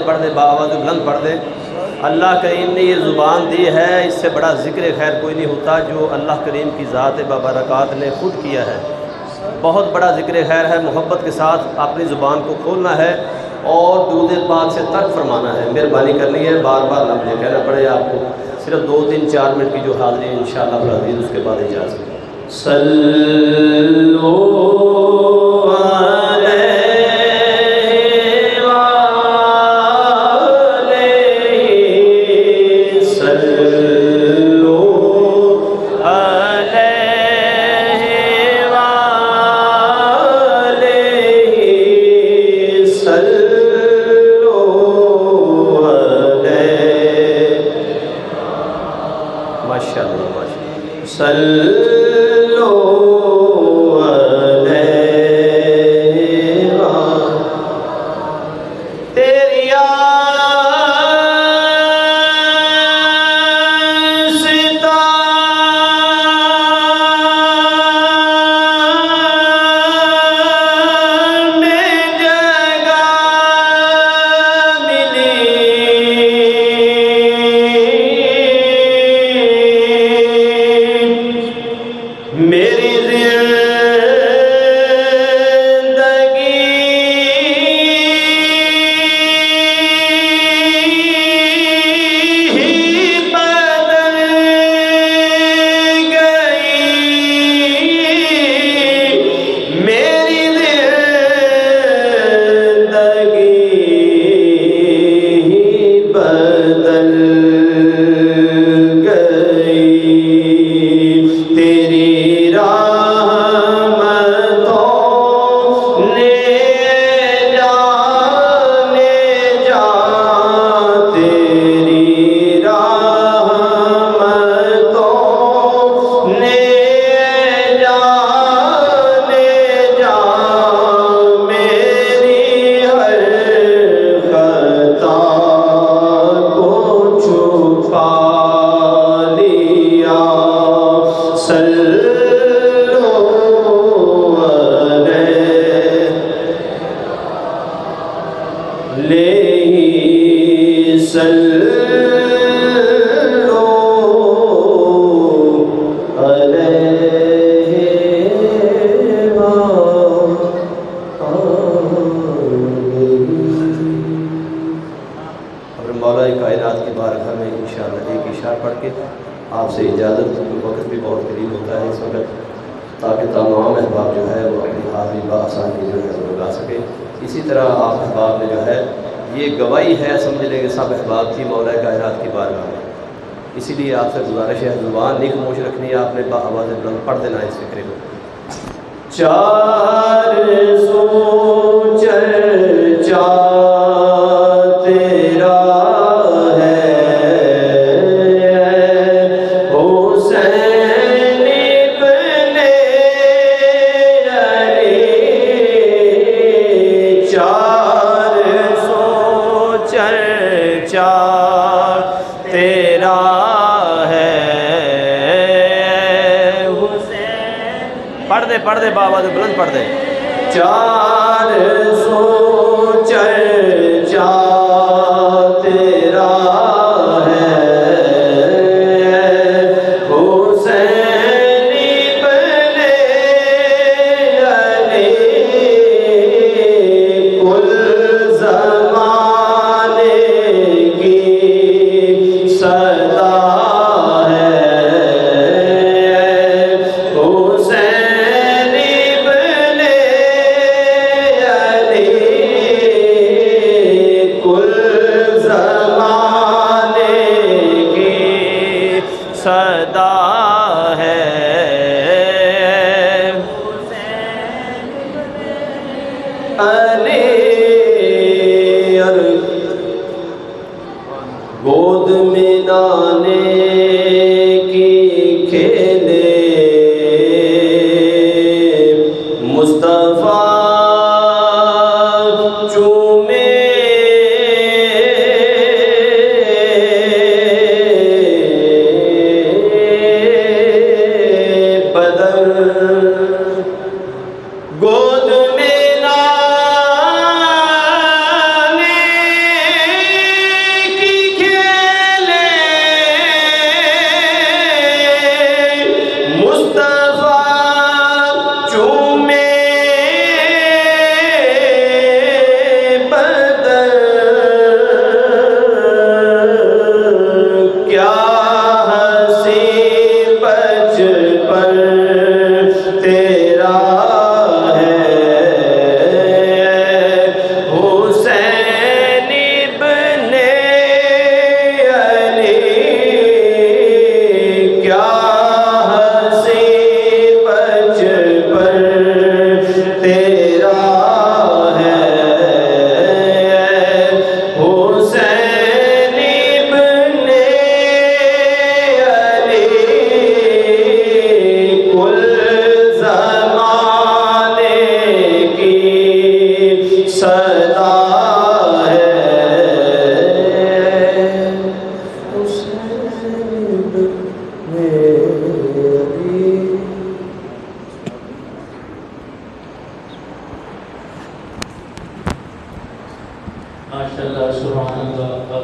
پڑھ دے باآواز بلند پڑھ دے۔ اللہ کریم نے یہ زبان دی ہے، اس سے بڑا ذکر خیر کوئی نہیں ہوتا جو اللہ کریم کی ذات بابرکات نے خود کیا ہے۔ بہت بڑا ذکر خیر ہے، محبت کے ساتھ اپنی زبان کو کھولنا ہے اور درود پاک سے ترک فرمانا ہے۔ مہربانی کرنی ہے، بار بار نہ مجھے کہنا پڑے آپ کو، صرف 2 3 4 منٹ کی جو حاضری ہے انشاءاللہ العزیز اس کے بعد اجازت۔ صلو آپ سے اجازت، وقت بھی بہت قریب ہوتا ہے اس وقت، تاکہ تمام احباب جو ہے وہ اپنی حاضری بآسانی جو ہے وہ لگا سکے۔ اسی طرح آپ احباب نے جو ہے یہ گواہی ہے سمجھ لیں کہ سب احباب کی مولا کائنات کی بارگاہ میں، اسی لیے آپ سے گزارش ہے زبان نہیں خاموش رکھنی ہے، آپ نے باآواز بلند پڑھ دینا ہے اس فکرے کو۔ 400 چرچا تیرا پڑھ دے باآواز بلند پڑھ دے۔ 400 چرچا تیرا ہے حسینی ابن علی، کل زمانے کی صدا ماشاء اللہ سبحان اللہ.